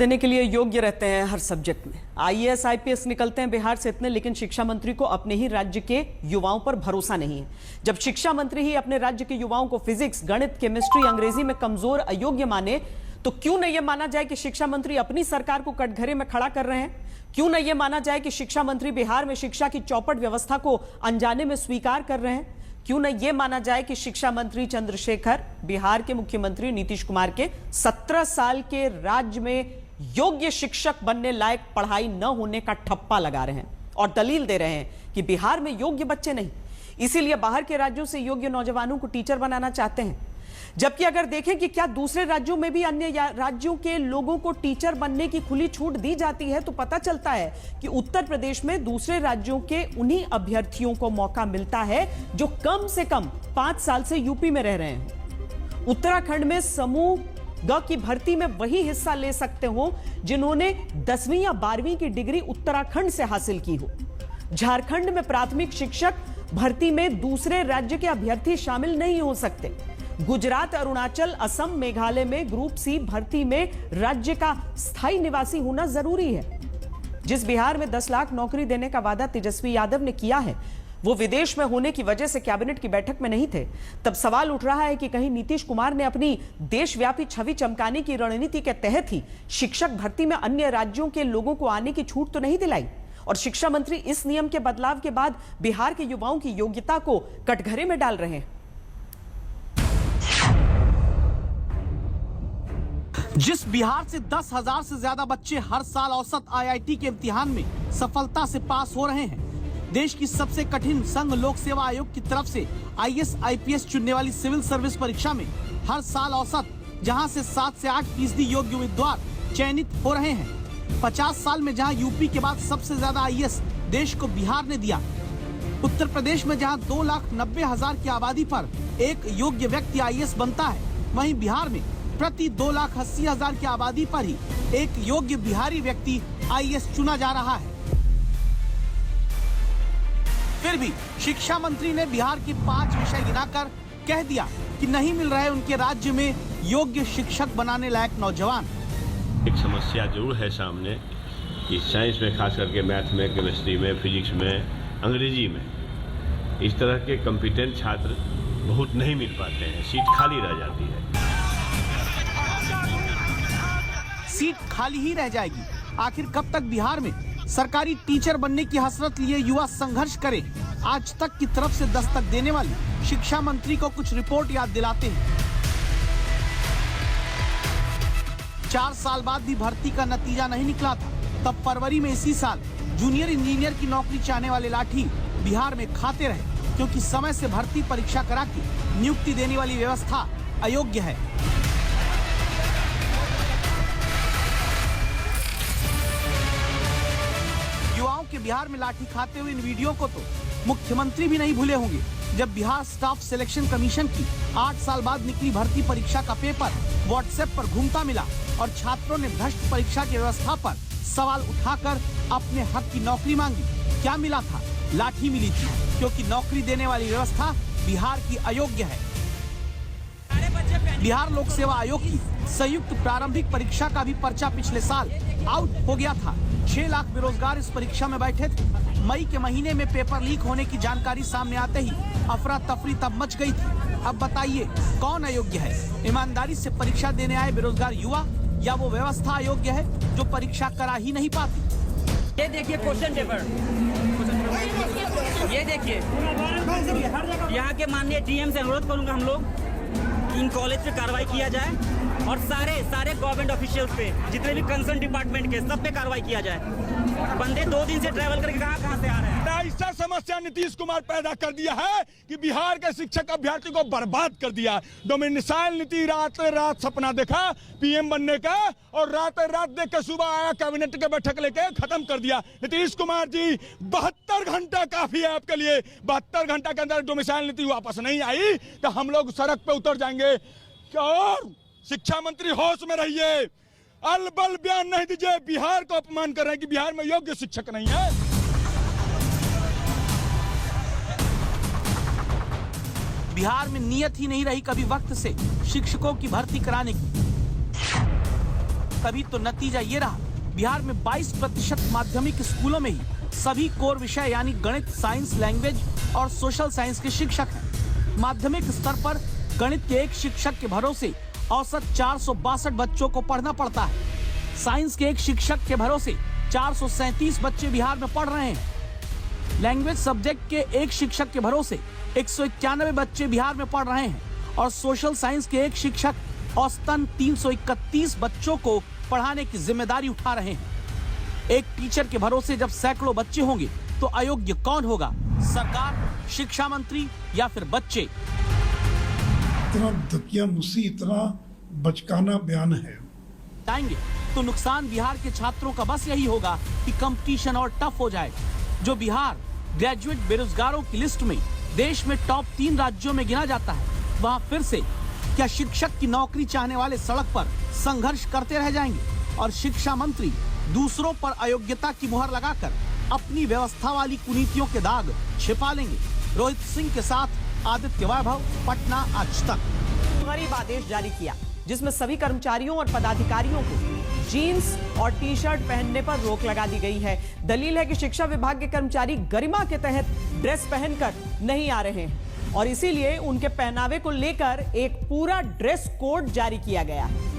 देने के लिए योग्य रहते हैं हर सब्जेक्ट में। आईएएस आईपीएस निकलते हैं बिहार से इतने, लेकिन शिक्षा मंत्री को अपने ही राज्य के युवाओं पर भरोसा नहीं है। जब शिक्षा मंत्री ही अपने राज्य के युवाओं को फिजिक्स, गणित, केमिस्ट्री, अंग्रेजी में कमजोर, अयोग्य माने, तो क्यों न यह माना जाए कि शिक्षा मंत्री अपनी सरकार को कटघरे में खड़ा कर रहे हैं? क्यों न यह माना जाए कि शिक्षा मंत्री बिहार में शिक्षा की चौपट व्यवस्था को अनजाने में स्वीकार कर रहे हैं? क्यों न यह माना जाए कि शिक्षा मंत्री चंद्रशेखर बिहार के मुख्यमंत्री नीतीश कुमार के 17 साल के राज्य में योग्य शिक्षक बनने लायक पढ़ाई न होने का ठप्पा लगा रहे हैं और दलील दे रहे हैं कि बिहार में योग्य बच्चे नहीं, इसीलिए बाहर के राज्यों से योग्य नौजवानों को टीचर बनाना चाहते हैं। जबकि अगर देखें कि क्या दूसरे राज्यों में भी अन्य राज्यों के लोगों को टीचर बनने की खुली छूट दी जाती है, तो पता चलता है कि उत्तर प्रदेश में दूसरे राज्यों के उन्हीं अभ्यर्थियों को मौका मिलता है जो कम से कम 5 साल से यूपी में रह रहे हैं। उत्तराखंड में समूह ग की भर्ती में वही हिस्सा ले सकते हो जिन्होंने 10वीं या 12वीं की डिग्री उत्तराखंड से हासिल की हो। झारखंड में प्राथमिक शिक्षक भर्ती में दूसरे राज्य के अभ्यर्थी शामिल नहीं हो सकते। गुजरात, अरुणाचल, असम, मेघालय में ग्रुप सी भर्ती में राज्य का स्थायी निवासी होना जरूरी है। जिस बिहार में 10 लाख नौकरी देने का वादा तेजस्वी यादव ने किया है, वो विदेश में होने की वजह से कैबिनेट की बैठक में नहीं थे। तब सवाल उठ रहा है कि कहीं नीतीश कुमार ने अपनी देशव्यापी छवि चमकाने की रणनीति के तहत ही शिक्षक भर्ती में अन्य राज्यों के लोगों को आने की छूट तो नहीं दिलाई? और शिक्षा मंत्री इस नियम के बदलाव के बाद बिहार के युवाओं की योग्यता को कटघरे में डाल रहे हैं। जिस बिहार से 10,000 से ज्यादा बच्चे हर साल औसत आईआईटी के इम्तिहान में सफलता से पास हो रहे हैं, देश की सबसे कठिन संघ लोक सेवा आयोग की तरफ से आईएएस आईपीएस चुनने वाली सिविल सर्विस परीक्षा में हर साल औसत जहां से 7 से 8% योग्य उम्मीदवार चयनित हो रहे हैं। 50 साल में जहां यूपी के बाद सबसे ज्यादा आईएएस देश को बिहार ने दिया, उत्तर प्रदेश में जहां 2,90,000 की आबादी पर एक योग्य व्यक्ति आईएएस बनता है, वहीं बिहार में प्रति 2,80,000 की आबादी पर ही एक योग्य बिहारी व्यक्ति आईएएस चुना जा रहा है। फिर भी शिक्षा मंत्री ने बिहार के 5 विषय गिनाकर कह दिया कि नहीं मिल रहे उनके राज्य में योग्य शिक्षक बनाने लायक नौजवान। एक समस्या जरूर है सामने कि साइंस में, खास करके मैथ में, केमिस्ट्री में, फिजिक्स में, अंग्रेजी में इस तरह के कॉम्पिटेंट छात्र बहुत नहीं मिल पाते हैं, सीट खाली रह जाती है। सीट खाली ही रह जाएगी। आखिर कब तक बिहार में सरकारी टीचर बनने की हसरत लिए युवा संघर्ष करें? आज तक की तरफ से दस्तक देने वाली शिक्षा मंत्री को कुछ रिपोर्ट याद दिलाते हैं। 4 साल बाद भी भर्ती का नतीजा नहीं निकला था। तब फरवरी में इसी साल जूनियर इंजीनियर की नौकरी चाहने वाले लाठी बिहार में खाते रहे, क्योंकि समय से भर्ती परीक्षा करा के नियुक्ति देने वाली व्यवस्था अयोग्य है। युवाओं के बिहार में लाठी खाते हुए इन वीडियो को तो मुख्यमंत्री भी नहीं भूले होंगे, जब बिहार स्टाफ सिलेक्शन कमीशन की 8 साल बाद निकली भर्ती परीक्षा का पेपर व्हाट्सएप पर घूमता मिला और छात्रों ने भ्रष्ट परीक्षा की व्यवस्था पर सवाल उठाकर अपने हक की नौकरी मांगी। क्या मिला था? लाठी मिली थी, क्योंकि नौकरी देने वाली व्यवस्था बिहार की अयोग्य है। बिहार लोक सेवा आयोग की संयुक्त प्रारंभिक परीक्षा का भी पर्चा पिछले साल आउट हो गया था। 6 लाख बेरोजगार इस परीक्षा में बैठे थे। मई के महीने में पेपर लीक होने की जानकारी सामने आते ही अफरा तफरी तब मच गई थी। अब बताइए कौन अयोग्य है? ईमानदारी से परीक्षा देने आए बेरोजगार युवा, या वो व्यवस्था अयोग्य है जो परीक्षा करा ही नहीं पाती? ये देखिए क्वेश्चन पेपर, ये देखिए यहाँ के माननीय डीएम से अनुरोध करूंगा हम लोग कि इन कॉलेज पे कार्रवाई किया जाए और सारे गवर्नमेंट ऑफिशियल्स पे, जितने भी कंसर्न डिपार्टमेंट के, सब पे कार्रवाई किया जाए। बंदे 2 दिन से ट्रैवल करके कहां से आ रहे हैं। ऐसा समस्या नीतीश कुमार पैदा कर दिया है कि बिहार के शिक्षक अभ्यर्थी को बर्बाद कर दिया। डोमिसाइल नीति, रात सपना देखा पीएम बनने का और रात देख के सुबह आया कैबिनेट के बैठक लेके खत्म कर दिया। नीतीश कुमार जी, 72 घंटा काफी है आपके लिए। 72 घंटा के अंदर डोमिसाइल नीति वापस नहीं आई तो हम लोग सड़क पे उतर जाएंगे। और शिक्षा मंत्री होश में रहिए, अलबल बयान नहीं दीजिए। बिहार को अपमान कर रहे हैं कि बिहार में योग्य शिक्षक नहीं है। बिहार में नियत ही नहीं रही कभी वक्त से शिक्षकों की भर्ती कराने की। तभी तो नतीजा ये रहा, बिहार में 22% माध्यमिक स्कूलों में ही सभी कोर विषय यानी गणित, साइंस, लैंग्वेज और सोशल साइंस के शिक्षक हैं। माध्यमिक स्तर पर गणित के एक शिक्षक के भरोसे औसत 462 बच्चों को पढ़ना पड़ता है। साइंस के एक शिक्षक के भरोसे 437 बच्चे बिहार में पढ़ रहे हैं। लैंग्वेज सब्जेक्ट के एक शिक्षक के भरोसे 191 बच्चे बिहार में पढ़ रहे हैं और सोशल साइंस के एक शिक्षक औसतन 331 बच्चों को पढ़ाने की जिम्मेदारी उठा रहे हैं। एक टीचर के भरोसे जब सैकड़ों बच्चे होंगे तो अयोग्य कौन होगा? सरकार, शिक्षा मंत्री या फिर बच्चे? इतना दकियानुसी, इतना बचकाना बयान है। आएंगे तो नुकसान बिहार के छात्रों का बस यही होगा कि कंपटीशन और टफ हो जाएगा। जो बिहार ग्रेजुएट बेरोजगारों की लिस्ट में देश में टॉप 3 राज्यों में गिना जाता है, वहां फिर से क्या शिक्षक की नौकरी चाहने वाले सड़क पर संघर्ष करते रह जाएंगे और शिक्षा मंत्री दूसरों पर अयोग्यता की मुहर लगाकर अपनी व्यवस्था वाली कुनीतियों के दाग छिपा लेंगे? रोहित सिंह के साथ आदित्य वैभव, पटना आज तक। गरीब आदेश जारी किया जिसमें सभी कर्मचारियों और पदाधिकारियों को जीन्स और टी शर्ट पहनने पर रोक लगा दी गई है। दलील है कि शिक्षा विभाग के कर्मचारी गरिमा के तहत ड्रेस पहनकर नहीं आ रहे हैं और इसीलिए उनके पहनावे को लेकर एक पूरा ड्रेस कोड जारी किया गया है।